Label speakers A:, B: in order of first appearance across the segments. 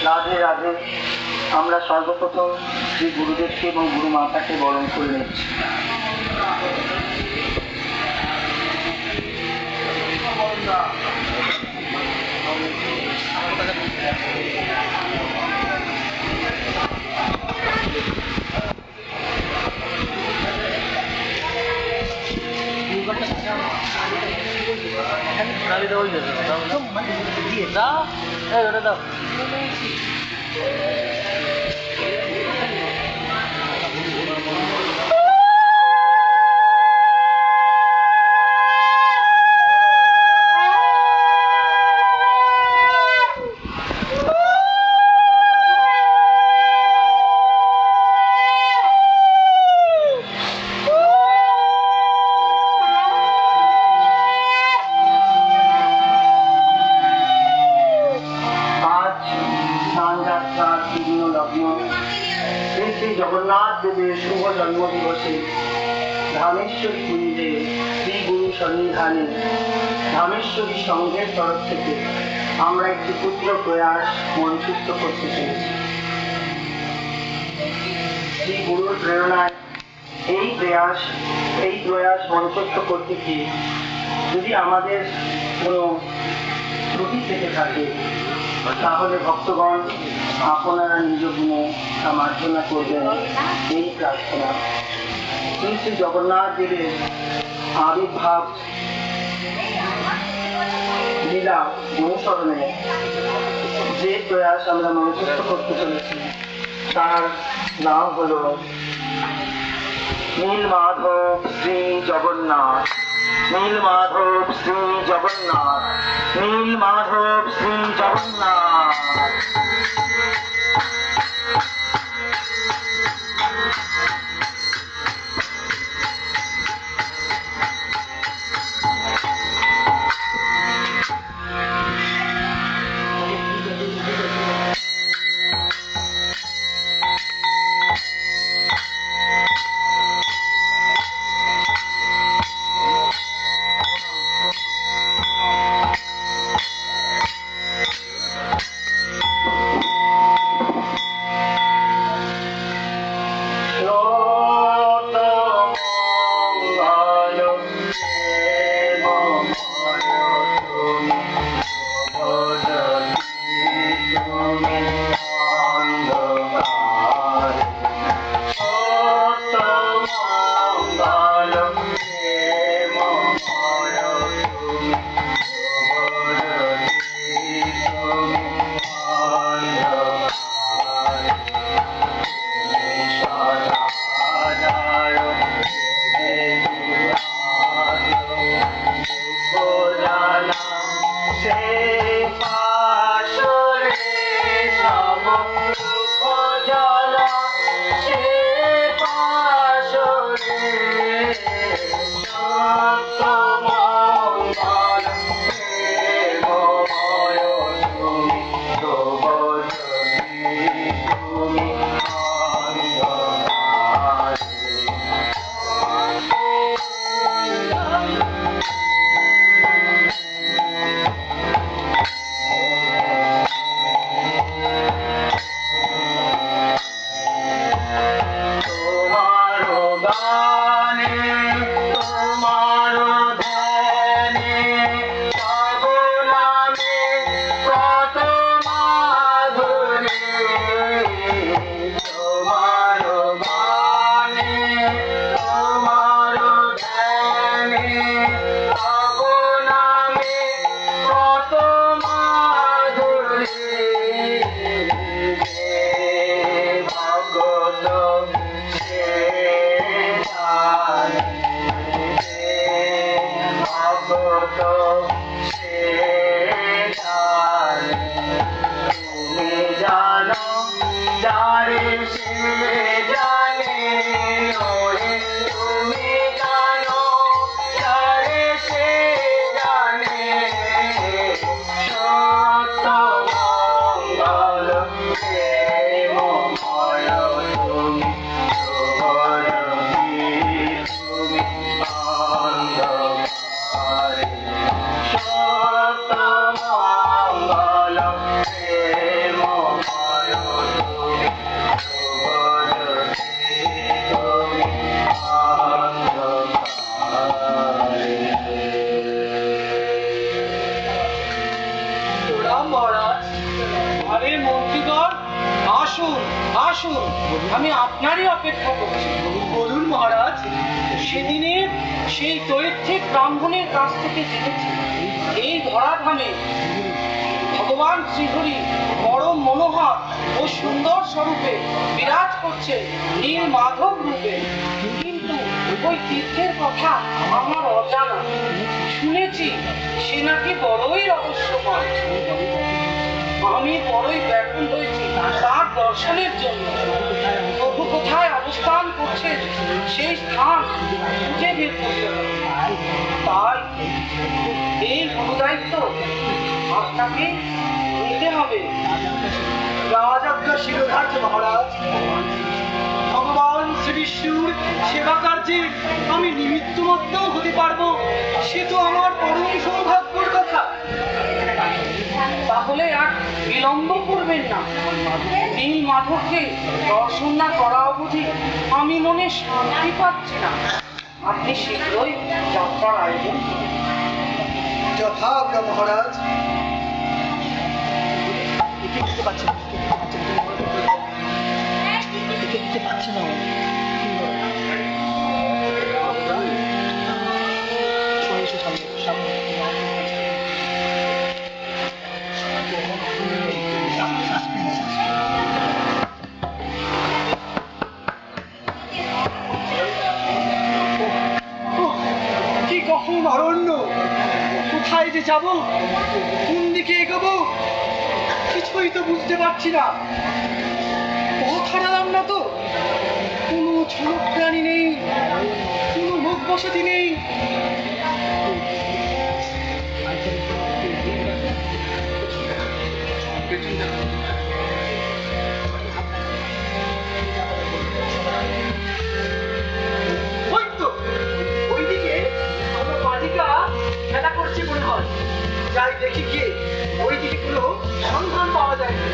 A: রাধে রাধে। আমরা সর্বপ্রথম শ্রী গুরুদেবকে এবং গুরু মাতাকে বরণ করে নিচ্ছি। দাও জগন্নাথ দেবের শুভ জন্ম দিবসে ধামেশ্বরী কুঞ্জে শ্রী গুরু সন্নিধানে ধামেশ্বরী সংঘের তরফ থেকে আমরা একটি ক্ষুদ্র প্রয়াস মঞ্চস্থ করতে চলেছি। শ্রী গুরুর প্রেরণায় এই প্রয়াস মঞ্চস্থ করতে গিয়ে যদি আমাদের কোনো ত্রুটি থেকে থাকে তাহলে ভক্তগণ আপনারা নিজ গুণে মার্জনা করবেন এই প্রার্থনা। শ্রী শ্রী জগন্নাথ দেবের আবির্ভাব লীলা অনুসরণে যে প্রয়াস আমরা মঞ্চস্থ করতে চলেছি তার নাম হল নীলমাধব শ্রী জগন্নাথ। নীলমাধব শ্রী জগন্নাথ, নীলমাধব শ্রী জগন্নাথ। যারে সে জানে ওরে তুমি জানো যারে সে জানে সত্য মঙ্গল প্রেমময় তুমি শুভরূপী তুমি অন্ধকারে সত্য মঙ্গল প্রেমময় তুমি শুভরূপী তুমি অন্ধকারে।
B: প্রণাম মহারাজ। আরে মন্ত্রীগণ, আসুন আসুন, আমি আপনারই অপেক্ষা করছি। বলুন মহারাজ। সেদিনে সেই দৈত্যিক ব্রাহ্মণের কাছ থেকে জেনেছি এই ধরাধামে ভগবান শ্রীহরি পরম মনোহর ও সুন্দর স্বরূপে বিরাজ করছে নীল মাধব রূপে। কিন্তু ওই তীর্থের কথা আমার অজানা। শুনেছি সে নাকি বড়ই রহস্যময়। আমি বড়ই ব্যাকুল হয়েছি তার দর্শনের জন্য। প্রভু কোথায় অবস্থান করছে সেই স্থান খুঁজে বের করতে হবে। তাই এই গুরুদায়িত্ব আপনাকে নিতে হবে।
C: রাজাজ্ঞা শিরোধার্য মহারাজ। ভগবান শ্রী বিষ্ণুর সেবা কার্যে আমি নিমিত্ত মাত্রও হতে পারবো, সে তো আমার পরম সৌভাগ্যের কথা।
B: তাহলে আর বিলম্ব করবেন না। নীল মাধবকে দর্শন না করা অবধি আমি মনে শান্তি পাচ্ছি না। আপনি শীঘ্রই যাত্রার আয়োজন করুন।
C: যথাজ্ঞা মহারাজ। কি কখন অরণ্য, কোথায় যে যাব, কোন দিকে এগোবো কিছুই তো বুঝতে পারছি না। পথ হারালাম না তো? কোনো ঝলক প্রাণী নেই, কোনো লোক বসতি নেই। ওই তো ওইদিকে কোনো বালিকা খেলা করছে মনে হয়। যাই দেখি গিয়ে, ওইদিকে কোনো সন্ধান পাওয়া যায় না।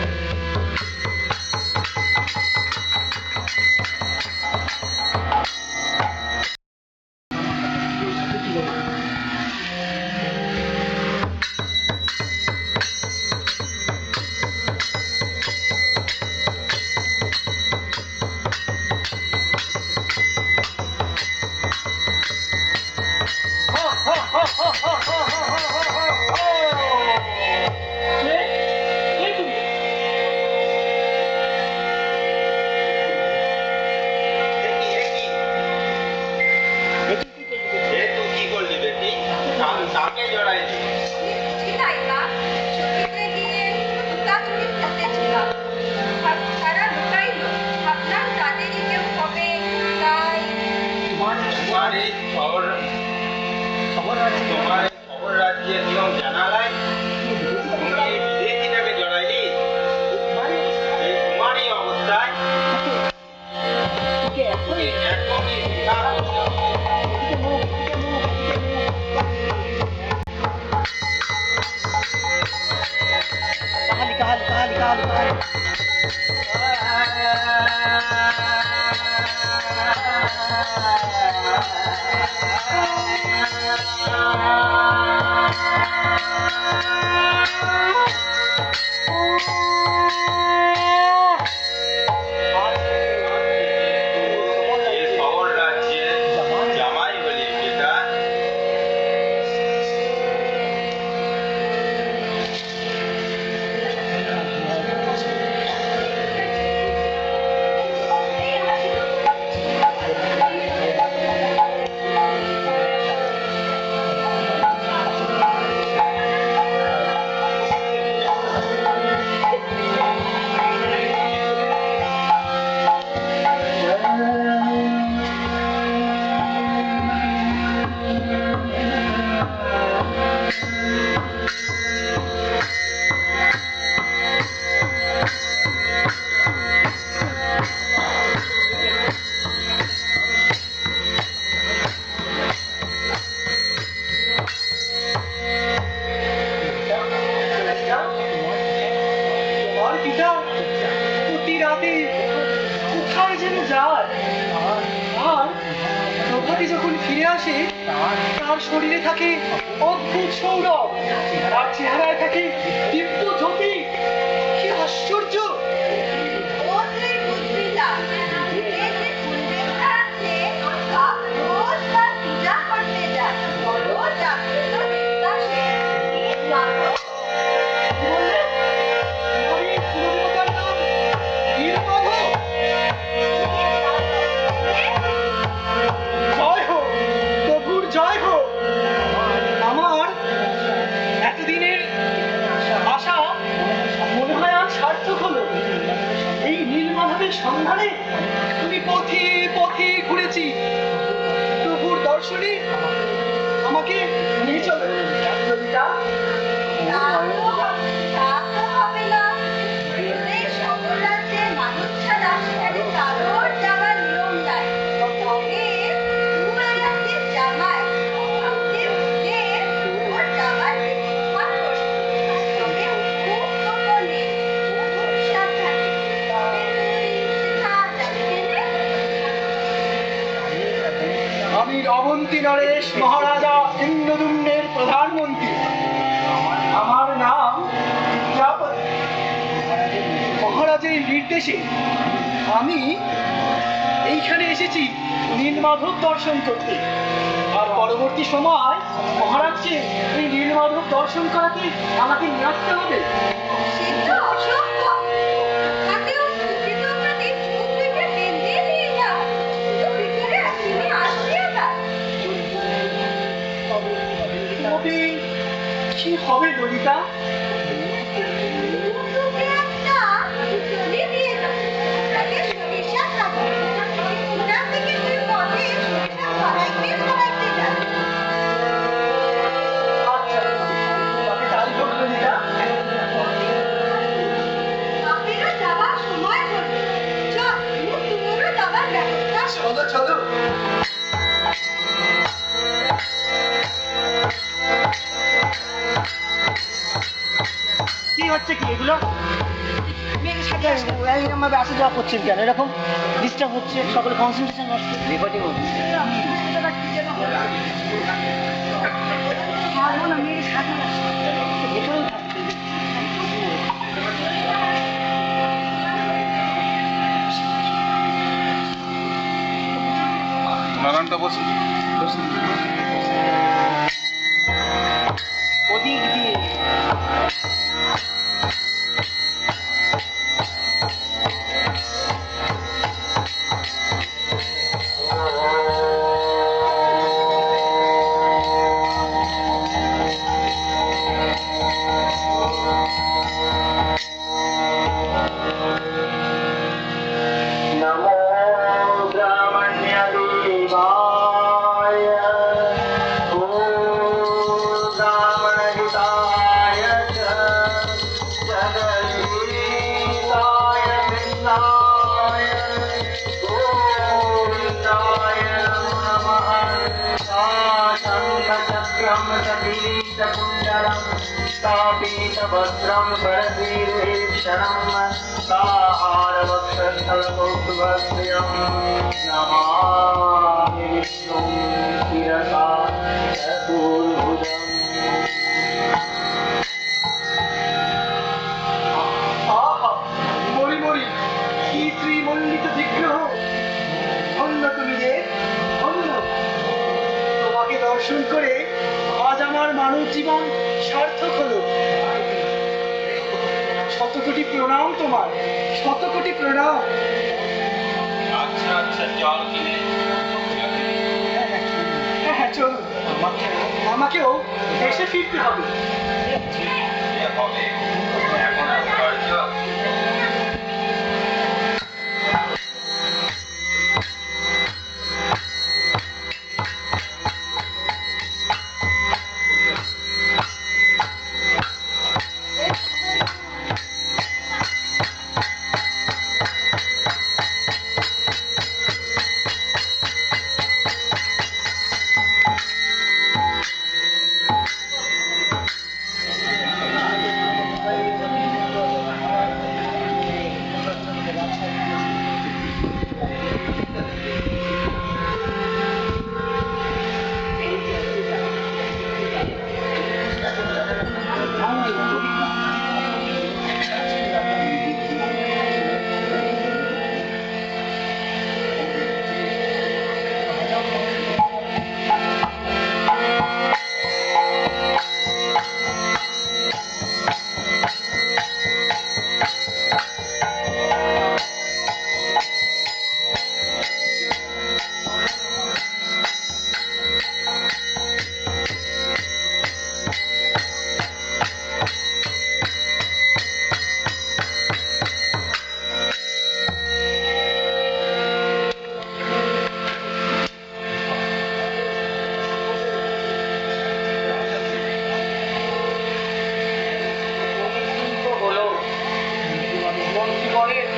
D: তোমার খবর রাজ্যের নিয়ম জানা নাই? বিদেশিটাকে জড়াইলি এই তোমারই অবস্থায় এখনই
C: রাতে কোথায় যেন যায়, আর প্রভাতী যখন ফিরে আসে তার শরীরে থাকে অদ্ভুত সৌরভ, তার চেহারায় থাকে দিব্য জ্যোতি। কি আশ্চর্য!
E: ওদের বুদ্ধি না, এই যে কুলদেবতা আছে, বাপ রোজ তার পূজা করতে যায়। বড় জাগ্রত দেবতা সে। এই মানব
C: কি বললে? ওই কুলদেবতার নাম নীলমাধব। জয় হোক, প্রভুর জয় হোক। আমার এতদিনের আশা মনে হয় আর সার্থক হলো। এই নীলমাধবের সন্ধানে আমি পথে পথে ঘুরেছি। প্রভুর দর্শনে আমাকে নিয়ে চলো ললিতা।
E: তা তো হবে না। এই সকল রাজ্যের মানুষ ছাড়া সেখানে কারোর যাবার নিয়ম নাই। তবে তুই রাজ্যের জামাই, আমাকে বুঝে ওর যাবার ব্যবস্থা করবি। তবে খুব গোপনে, খুব সাবধানে। তবে তুই সেটা যাবি কেনে?
C: আমি অবন্তী নরেশ মহারাজা ইন্দ্রদুম্নের প্রধানমন্ত্রী। আমার নাম প্রজাপতি। মহারাজের নির্দেশে আমি এইখানে এসেছি নীলমাধব দর্শন করতে, আর পরবর্তী সময় মহারাজকে এই নীলমাধব দর্শন করাতে আমাকে নিয়ে আসতে হবে।
E: সে তো অসম্ভব। তাকেও কুলদেবতাকে চোখ দুইটা বেঁধে নিয়ে যাও। শুধু ভিতরে আসিনি, আসছি আবার।
C: তবে কি হবে ললিতা?
E: তোকে একটা জলি দিয়ে দেবো। তাকে সরিষা খাবো। ওখান থেকে তুই পথে সরিষা ছড়াইতে যাবি।
C: আচ্ছা, তবে তাই হোক ললিতা।
E: বাপেরও যাবার সময় হলো। চল, তোরও যাবার ব্যবস্থা কর।
C: চলো চলো।
F: কি হচ্ছে কি এগুলো? এইরকম ভাবে আসা যাওয়া করছেন কেন? এরকম ডিস্টার্ব হচ্ছে, সকলে কনসেন্ট্রেশন নষ্ট, রেকর্ডিং হচ্ছে। ভেতরেই থাকছে।
D: নারায়ণটা বসে
F: ওদিক দিয়ে
A: नमो ब्रह्मण्यदेवाय ॐ ब्राह्मणहिताय च जगदीशाय वृन्दाय गोविन्दाय नमः शङ्खचक्रं सपीतकुण्डलं स्थापितभद्रं परवीर्भीषणं साहारवक्षस्थलकौस्तुभस्त्रियं नमामि विष्णुं शिरसा चतुर्भुजम्।
C: আহা, মরি মরি, কি শ্রীমণ্ডিত বিগ্রহ! ধন্য তুমি রে, ধন্য। তোমাকে দর্শন করে আজ আমার মানব জীবন সার্থক হলো। শত কোটি প্রণাম তোমার, শত কোটি প্রণাম।
D: আচ্ছা আচ্ছা জল কিনে
C: হ্যাঁ হ্যাঁ, চলুন। আমাকেও দেশে ফিরতে হবে।
D: এ হবে এখন আশ্চর্য।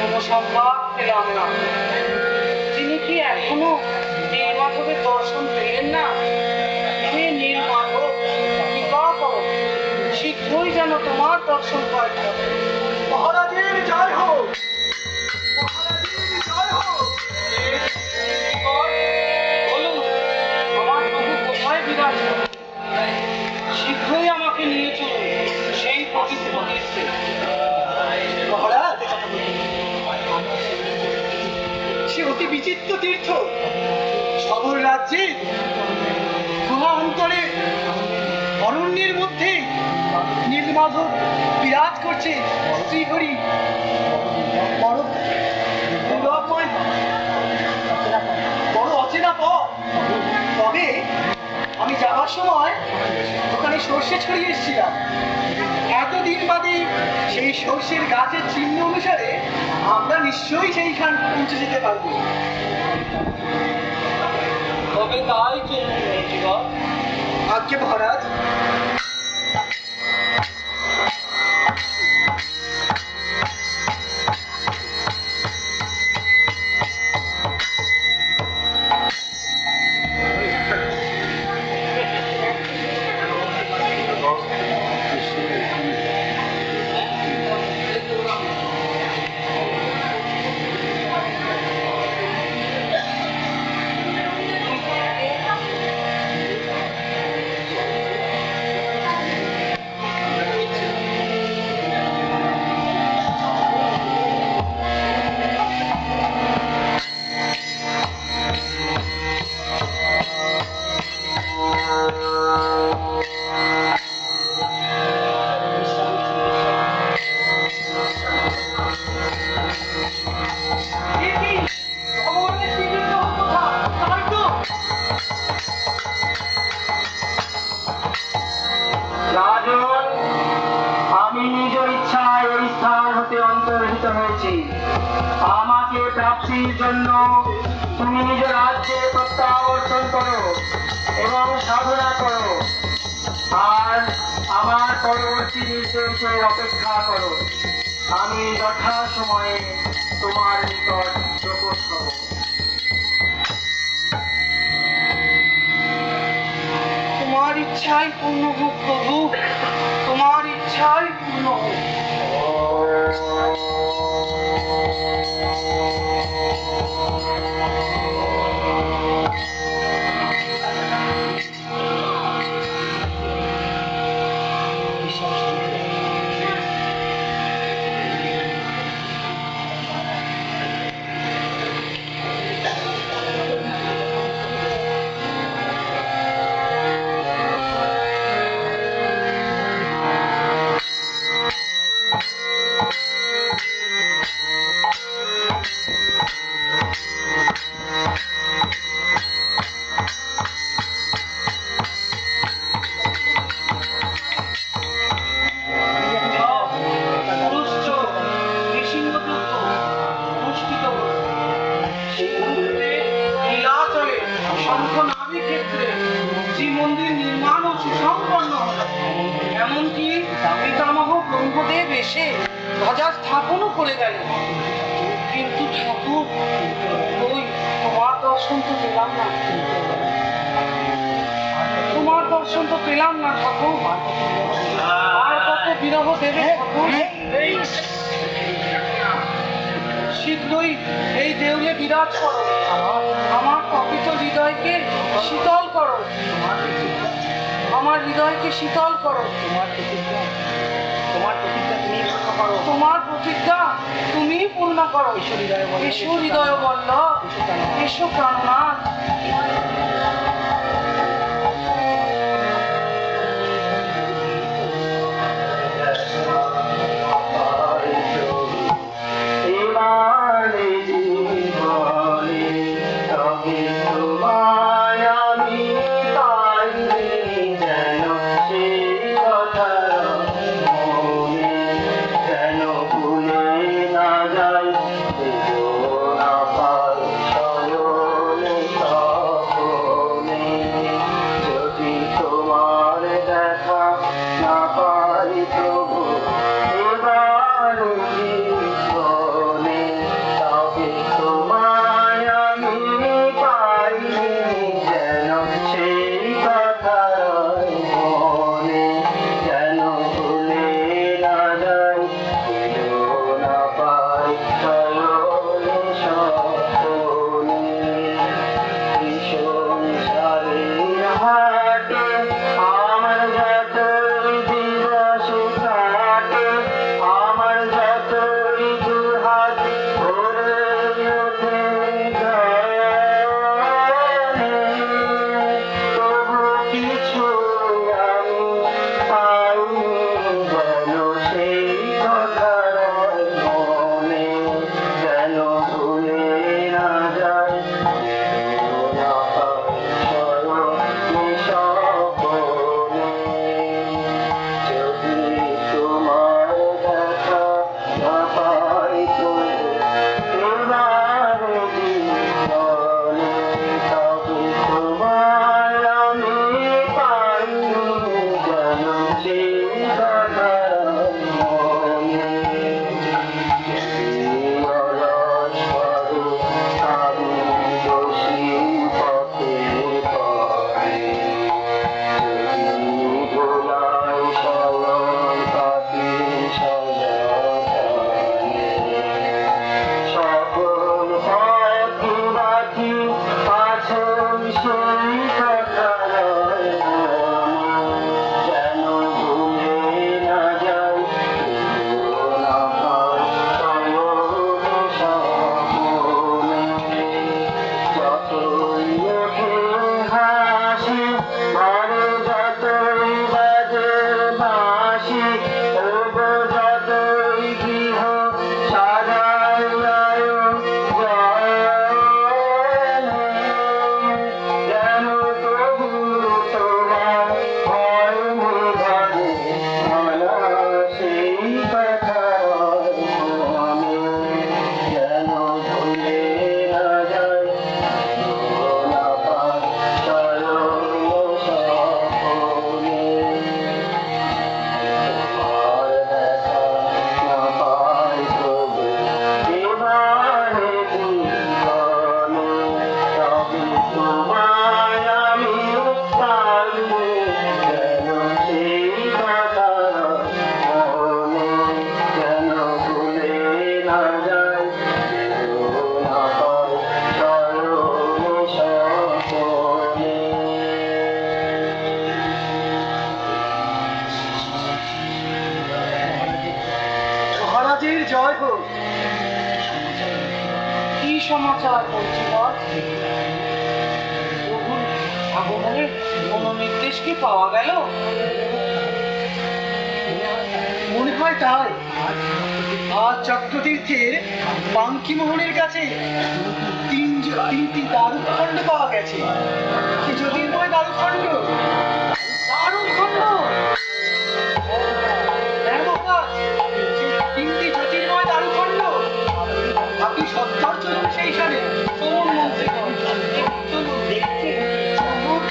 B: কোনো সংবাদ পেলাম না। তিনি কি এখনো নীলমাধবের দর্শন পেলেন না? হে নীলমাধব, কৃপা করো, শীঘ্রই যেন তোমার দর্শন পাই।
C: মহারাজের জয় হোক, মহারাজের জয় হোক।
B: বলুন, আমার প্রভু কোথায় বিরাজ করেন? শীঘ্রই আমাকে নিয়ে চলুন সেই পবিত্র তীর্থে।
C: মহারাজ, সে অতি বিচিত্র তীর্থ। সবর রাজ্যে গুহা অন্তরে অরণ্যের মধ্যে নীলমাধব বিরাজ করছে। শ্রীহরি বড় দুর্লভময়, বড় অচেনা পথ। তবে আমি যাওয়ার সময় ওখানে সর্ষে ছড়িয়ে এসেছিলাম। এতদিন বাদে সেই সর্ষের গাছের চিহ্ন অনুসারে আমরা নিশ্চয়ই সেইখান পৌঁছে যেতে পারবো।
B: তবে তাই চলুন মন্ত্রীবর।
C: আজকে মহারাজ।
A: রাজন, আমি নিজ ইচ্ছায় এই স্থান হতে অন্তর্হিত হয়েছি। আমাকে প্রাপ্তির জন্য তুমি নিজ রাজ্যে প্রত্যাবর্তন করো এবং সাধনা করো, আর আমার পরবর্তী নির্দেশের অপেক্ষা করো। আমি যথা সময়ে তোমার নিকট প্রকট হব।
B: তোমার ইচ্ছাই পূর্ণ হোক প্রভু, তোমার ইচ্ছাই পূর্ণ হোক। এমনকি পিতামহ ব্রহ্মদেব এসে ধ্বজা স্থাপনও করে গেলেন। কিন্তু ঠাকুর, ওই তোমার দর্শন তো পেলাম না, তোমার দর্শন তো পেলাম না ঠাকুর। আর কত বিরহ দেবে ঠাকুর। শীঘ্রই এই দেউলে বিরাজ করো, আমার পবিত্র হৃদয়কে শীতল করো, আমার হৃদয়কে শীতল করো। তোমার প্রতিজ্ঞা তুমি পূর্ণ করো। এসো হৃদয় বল্লভ, এসো প্রাণনাথ।
A: এবারে জীবনে তবে তোমায় আমি পাইনি, যেন সেই কথা মনে যেন ভুলে না যাই, না পাই স্মরণে তখন।
B: সমাচার পঞ্চীবর? প্রভুর আগমনের কোনো নির্দেশ কি পাওয়া গেল?
C: মনে হয় তাই। আজ চক্রতীর্থের বাঙ্কিমোহনের কাছে তিনটি দারুখণ্ড পাওয়া গেছে। কি জ্যোতির্ময় দারুখণ্ড!
B: দারুণ খণ্ড!
C: হ্যাঁ মহারাজ, সেই তিনটি জ্যোতির্ময় দারুখণ্ড। আপনি সত্তর চলুন সেই সাথে চলুন মন্ত্রী।
B: চলুন দেখতে। চলুন।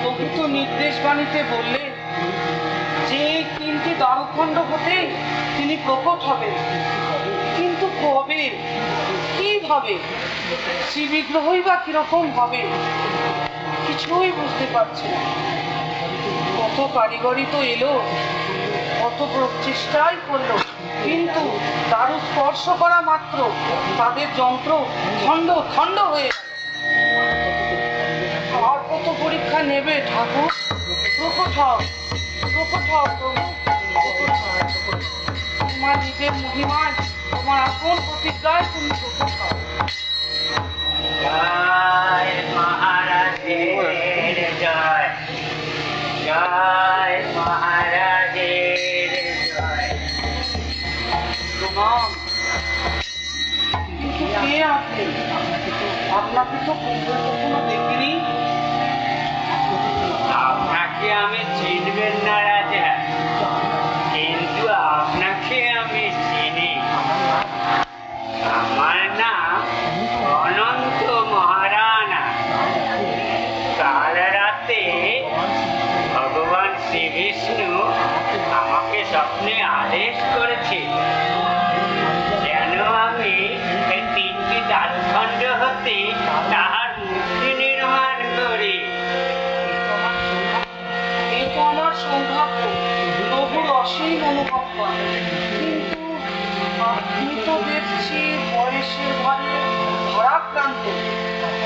B: প্রভু তো নির্দেশ বাণীতে বললেন যে এই তিনটি দারুখণ্ড হতে তিনি প্রকট হবেন, কিন্তু কবে, কিভাবে, শ্রী বিগ্রহই বা কিরকম হবে কিছুই বুঝতে পারছি না। কত কারিগরি তো এলো, কত প্রচেষ্টাই করলো, কিন্তু দারু স্পর্শ করা মাত্র তাদের যন্ত্র খণ্ড খণ্ড হয়ে গেল। আর কত পরীক্ষা নেবে ঠাকুর? প্রকট হও, প্রকট হও প্রভু, প্রকট হও। তোমার নিজের মহিমায়, তোমার আপন প্রতিজ্ঞায় তুমি প্রকট হও।
A: জয় মহারাজের জয়, জয় মহারাজের জয়।
B: প্রণাম। কিন্তু কে আপনি? আপনাকে তো পূর্বে কখনো দেখিনি।
G: আপনাকে আমি চিনবেন না রাজা, কিন্তু আপনাকে আমি চিনি। আমার নাম অনন্ত মহারানা। কাল রাতে ভগবান শ্রী বিষ্ণু আমাকে স্বপ্নে আদেশ করেছে যেন আমি এই তিনটি দারুখণ্ড হতে তাহার মূর্তি নির্মাণ করি।
B: এ তো আমার সৌভাগ্য, প্রভুর অসীম অনুভব করে। কিন্তু আপনি তো দেখছি বয়সের ভারে ভারাক্রান্ত।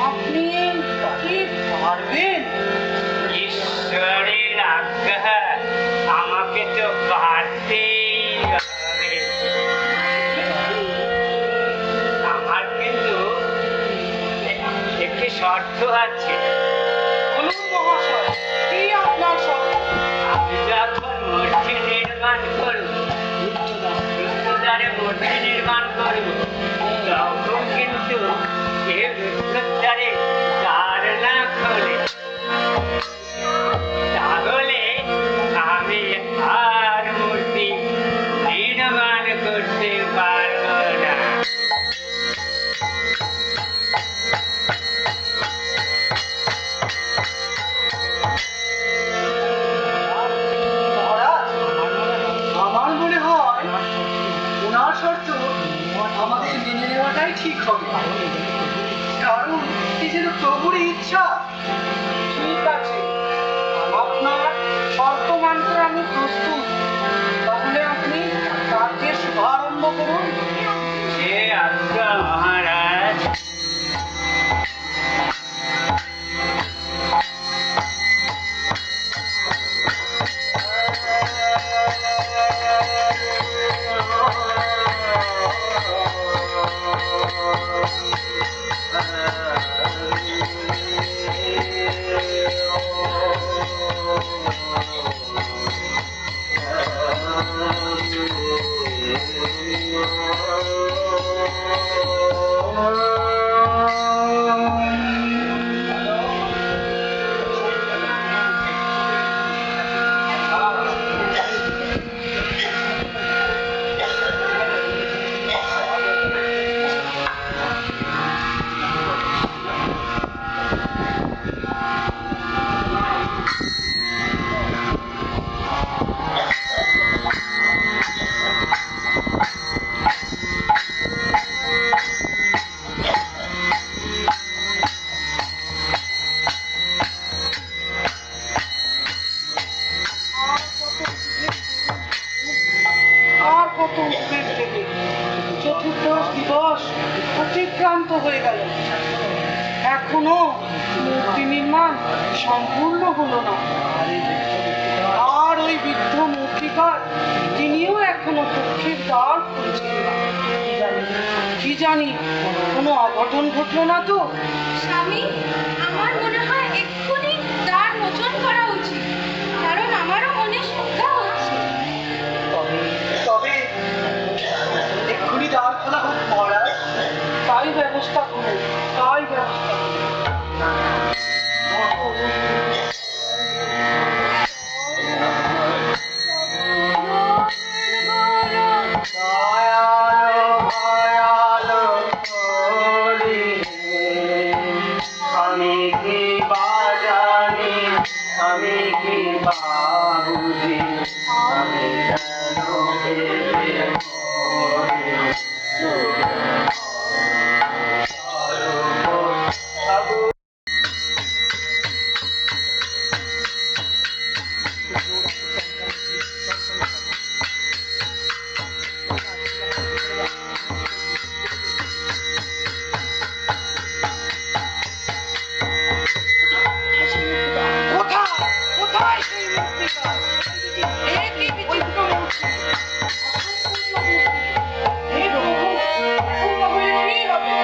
B: আপনি কি পারবেন?
G: ঈশ্বরের আজ্ঞা, আমাকে তো পারতেই হবে। আমার কিন্তু একটি শর্ত আছে।
B: বলুন মহাশয়, কি আপনার শর্ত?
G: আমি যখন মূর্তি নির্মাণ করব, রুদ্রদ্বারে মূর্তি নির্মাণ করব, তখন কিন্তু এ রুদ্রদ্বারে দ্বার না খোলে, তাহলে আমি আর মূর্তি নির্মাণ করতে পারব না।
C: মহারাজ, আমার মনে হয় ওনার শর্ত আমাদের মেনে নেওয়াটাই ঠিক হবে। কারণ এ যেন প্রভুরই ইচ্ছা।
B: ঠিক আছে, আপনার শর্ত মানতে আমি প্রস্তুত। তাহলে আপনি কার্যের শুভারম্ভ করুন।
G: যে আজ্ঞা মহারাজ।
A: Oh
B: অতিক্রান্ত হয়ে গেল, এখনো মূর্তি নির্মাণ সম্পূর্ণ হলো না। আর ওই বৃদ্ধ মূর্তিকার তিনিও এখনো কক্ষের দ্বার খুলছেন না। কি জানি কোনো অঘটন ঘটলো না তো?
E: স্বামী, আমার মনে হয় এক্ষুনি দ্বার মোচন করা উচিত, কারণ আমারও মনে শঙ্কা হচ্ছে।
C: তবে এক্ষুনি দ্বার খোলা হোক মহারাজ।
B: তাই ব্যবস্থা করুন, তাই ব্যবস্থা করুন।
A: দয়ালো দয়ালো হরি হে, আমি কি বাজানি, আমি কি বাবুজি, আমি কেন পেলে মরি?
C: কোথায় কোথায় সেই মূর্তিকার?
B: এ কি বিচিত্র মূর্তি! অসম্পূর্ণ মূর্তি! এ প্রভু, অপূর্ণ হলে কি হবে?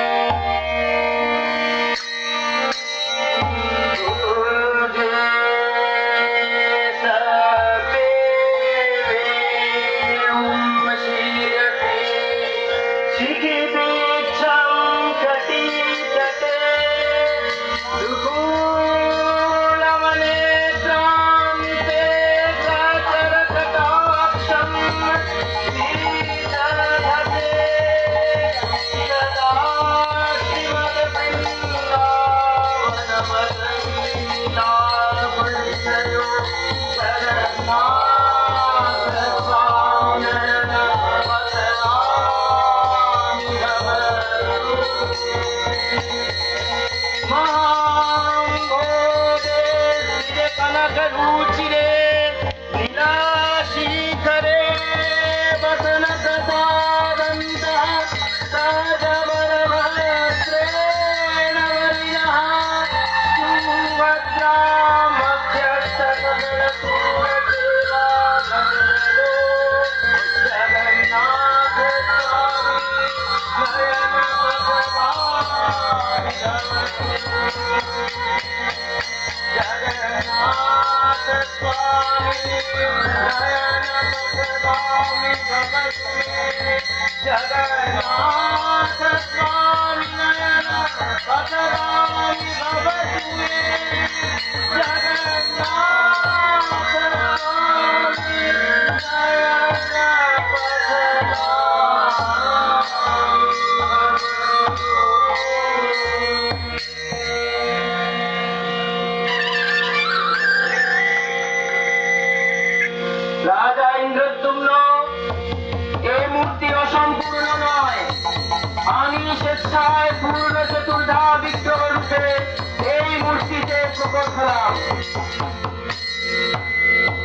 A: রাজা ইন্দ্রদ্যুম্ন, এই মূর্তি অসম্পূর্ণ নয়। আমি স্বেচ্ছায় পূর্ণ চতুর্ধা বিগ্রহ রূপে এই মূর্তিতে প্রকট হলাম।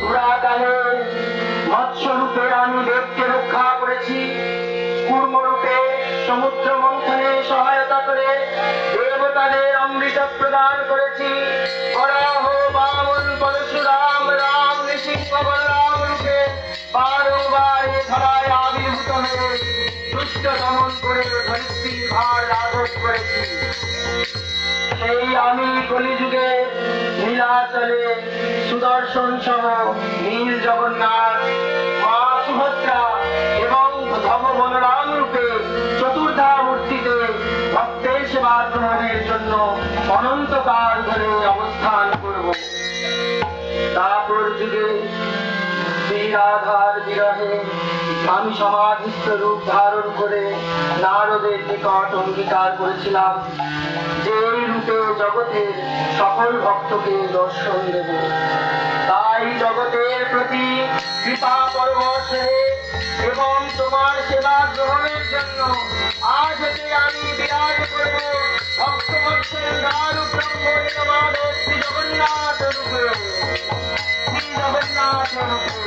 A: পুরাকালে মৎস্য রূপে আমি দেবকে রক্ষা করেছি, কূর্ম রূপে সমুদ্র মন্থনে সহায়তা করে দেবতাদের অমৃত প্রদান করেছি। বরাহ, বামন, পরশুরাম, রাম, নৃসিংহ, বলরাম রূপে বারবার এ ধরায় আবির্ভূত হয়ে দুষ্ট দমন করে ধরিত্রীর ভার লাঘব করেছি। সেই আমি কলিযুগে নীলাচলে সুদর্শন সহ নীল জগন্নাথ, মা সুভদ্রা এবং ভব বলরাম রূপে চতুর্ধা মূর্তিতে ভক্তের সেবা গ্রহণের জন্য অনন্তকাল ধরে অবস্থান করব। তারপর যুগে শ্রীরাধার বিরহে আমি সমাধিস্থ রূপ ধারণ করে নারদের নিকট অঙ্গীকার করেছিলাম যে এই রূপে জগতের সকল ভক্তকে দর্শন দেব। তাই জগতের প্রতি কৃপা পরবশ হয়ে এবং তোমার সেবা গ্রহণের জন্য আজ হতে আমি বিরাজ করব ভক্তবৎসল দারু ব্রহ্ম নিরবাধ শ্রী জগন্নাথ রূপে, শ্রী জগন্নাথ রূপে।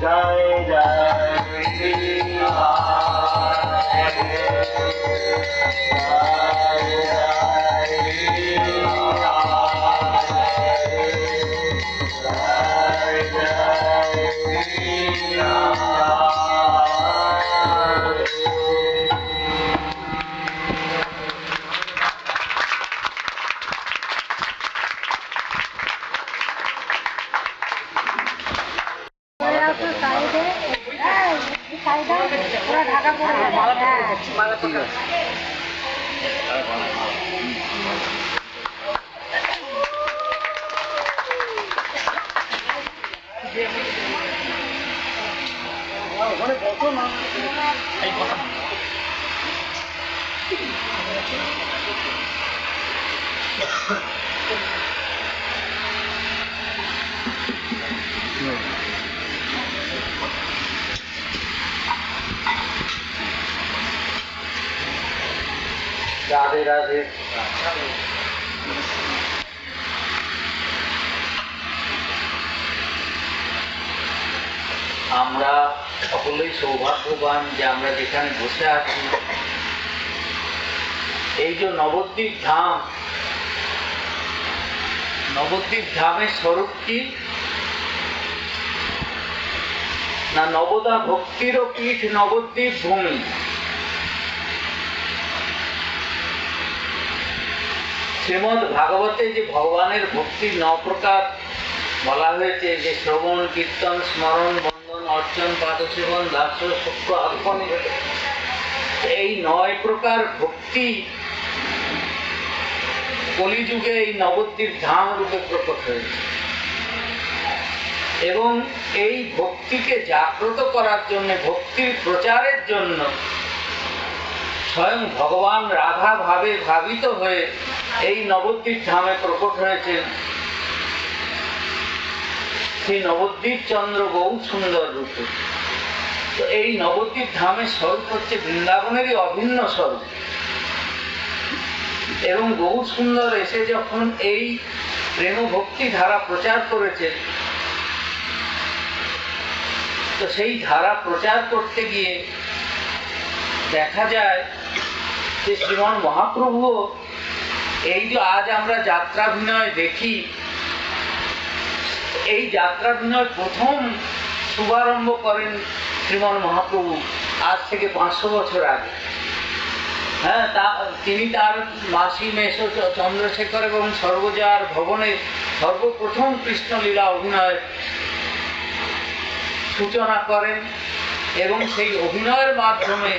A: जय जय श्री
G: রাধে রাধে। আমরা সকলেই সৌভাগ্যবান যে আমরা যেখানে বসে আছি, এই যে নবদ্বীপ ধাম, নবদ্বীপ ধামের স্বরূপ কি না? নবদা ভক্তিরও পীঠ নবদ্বীপ ভূমি। শ্রীমদ্ ভাগবতে যে ভগবানের ভক্তির 9 প্রকার বলা হয়েছে, যে শ্রবণ, কীর্তন, স্মরণ, বন্দন, অর্চন, পাদসেবন, দাস্য, সূক্ষ্ম, অর্পণ, এই 9 প্রকার ভক্তি কলিযুগে এই নবদ্বীপ ধাম রূপে প্রকট হয়েছে। এবং এই ভক্তিকে জাগ্রত করার জন্য, ভক্তির প্রচারের জন্য স্বয়ং ভগবান রাধা ভাবে ভাবিত হয়ে এই নবদ্বীপ ধামে প্রকট হয়েছেন সেই নবদ্বীপ চন্দ্র গৌর সুন্দর রূপে। তো এই নবদ্বীপ ধামের স্বরূপ হচ্ছে বৃন্দাবনেরই অভিন্ন স্বরূপ। এবং গৌর সুন্দর এসে যখন এই প্রেম ভক্তি ধারা প্রচার করেছে, তো সেই ধারা প্রচার করতে গিয়ে দেখা যায় যে শ্রীমান মহাপ্রভু, এই যে আজ আমরা যাত্রাভিনয় দেখি, এই যাত্রাভিনয় প্রথম শুভারম্ভ করেন শ্রীমান মহাপ্রভু আজ থেকে 500 বছর আগে। হ্যাঁ, তিনি তার মাসি মেসো চন্দ্রশেখর এবং সর্বজার ভবনে সর্বপ্রথম কৃষ্ণলীলা অভিনয় সূচনা করেন। এবং সেই অভিনয়ের মাধ্যমে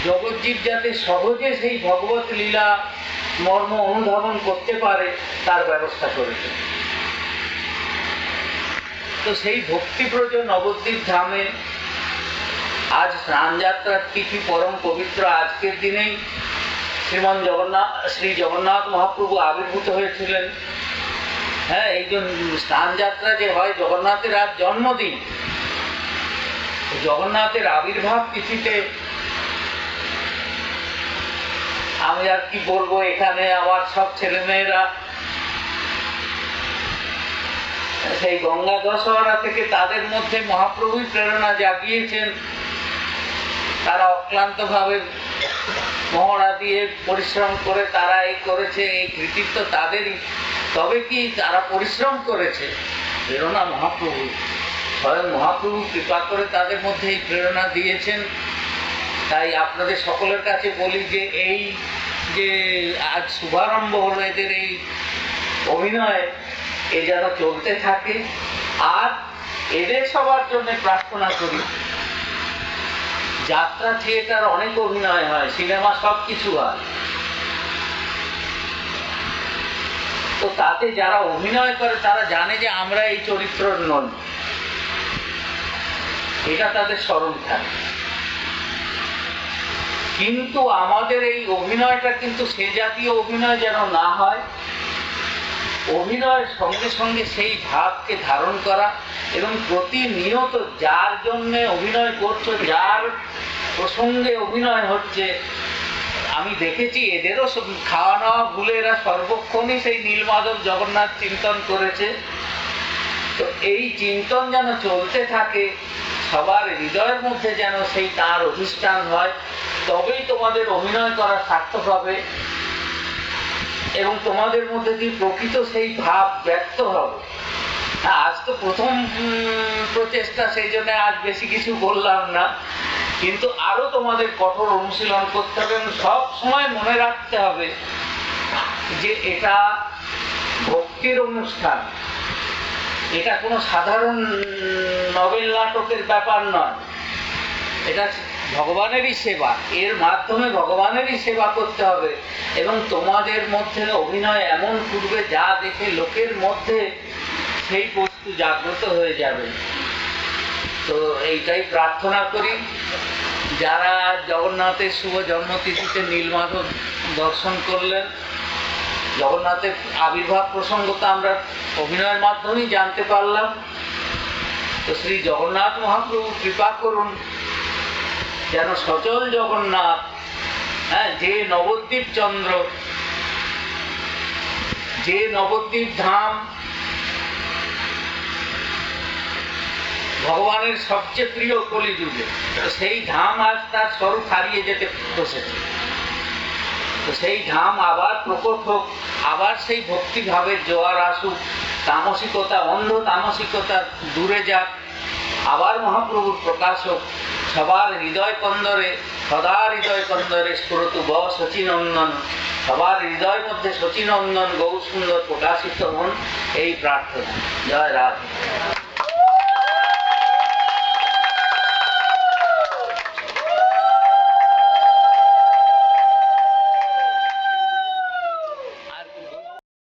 G: জগজ্জীব যাতে সহজে সেই ভগবত লীলা মর্ম অনুধাবন করতে পারে তার ব্যবস্থা করেছেন। তো সেই ভক্তিপ্রজ নবদ্বীপ ধামে আজ স্নানযাত্রার তিথি পরম পবিত্র আজকের দিনেই শ্রী জগন্নাথ মহাপ্রভু আবির্ভূত হয়েছিলেন। হ্যাঁ, এই যে স্নানযাত্রা যে হয়, জগন্নাথের আজ জন্মদিন। জগন্নাথের আবির্ভাব তিথিতে আমি আর কি বলবো, এখানে আমার সব ছেলেমেয়েরা সেই গঙ্গা দশহরা থেকে তাদের মধ্যে মহাপ্রভুই প্রেরণা জাগিয়েছেন। তারা অক্লান্ত ভাবে মহড়া দিয়ে পরিশ্রম করে তারা এই করেছে, এই কৃতিত্ব তাদেরই। তবে কি তারা পরিশ্রম করেছে? প্রেরণা মহাপ্রভু, স্বয়ং মহাপ্রভু কৃপা করে তাদের মধ্যে এই প্রেরণা দিয়েছেন। তাই আপনাদের সকলের কাছে বলি যে এই যে আজ শুভারম্ভ হলো এদের এই অভিনয়, এ যেন চলতে থাকে। আর এদের সবার জন্য প্রার্থনা করি, যাত্রা থিয়েটার অনেক অভিনয় হয়, সিনেমা সব কিছু হয়, তো তাতে যারা অভিনয় করে তারা জানে যে আমরা এই চরিত্র নই, এটা তাদের স্মরণ থাকে। কিন্তু আমাদের এই অভিনয়টা কিন্তু সে জাতীয় অভিনয় যেন না হয়। অভিনয়ের সঙ্গে সঙ্গে সেই ভাবকে ধারণ করা এবং প্রতিনিয়ত যার জন্যে অভিনয় করছো, যার প্রসঙ্গে অভিনয় হচ্ছে, আমি দেখেছি এদেরও খাওয়া দাওয়া ভুলে এরা সর্বক্ষণই সেই নীলমাধব জগন্নাথ চিন্তন করেছে। তো এই চিন্তন যেন চলতে থাকে, সবার হৃদয়ের মধ্যে যেন সেই তার অধিষ্ঠান হয়, তবেই তোমাদের অভিনয় করা সার্থক হবে এবং তোমাদের মধ্যে দিয়ে প্রকৃত সেই ভাব ব্যক্ত হবে। আজ তো প্রথম প্রচেষ্টা, সেই জন্য আজ বেশি কিছু বললাম না। কিন্তু আরো তোমাদের কঠোর অনুশীলন করতে হবে এবং সব সময় মনে রাখতে হবে যে এটা ভক্তির অনুষ্ঠান, এটা কোনো সাধারণ নভেল নাটকের ব্যাপার নয়, এটা ভগবানেরই সেবা। এর মাধ্যমে ভগবানেরই সেবা করতে হবে এবং তোমাদের মধ্যে অভিনয় এমন করবে যা দেখে লোকের মধ্যে সেই বস্তু জাগ্রত হয়ে যাবে। তো এইটাই প্রার্থনা করি। যারা জগন্নাথের শুভ জন্মতিথিতে নীলমাধব দর্শন করলেন, জগন্নাথের আবির্ভাব প্রসঙ্গ তো আমরা অভিনয়ের মাধ্যমেই জানতে পারলাম। তো শ্রী জগন্নাথ মহাপ্রভু কৃপা করুন যেন সচল জগন্নাথ, যে নবদ্বীপ চন্দ্র, যে নবদ্বীপ ধাম ভগবানের সবচেয়ে প্রিয় কলিযুগে, তো সেই ধাম আজ তার স্বরূপ হারিয়ে যেতে বসেছে। তো সেই ধাম আবার প্রকট হোক, আবার সেই ভক্তিভাবের জোয়ার আসুক, তামসিকতা, অন্ধ তামসিকতা দূরে যাক, আবার মহাপ্রভুর প্রকাশ হোক, সবার হৃদয় কন্দরে, সদা হৃদয় কন্দরে স্ফুরতু ব শচীনন্দন, সবার হৃদয় মধ্যে শচীনন্দন গৌর সুন্দর প্রকাশিত হন, এই প্রার্থনা। জয় রাধে।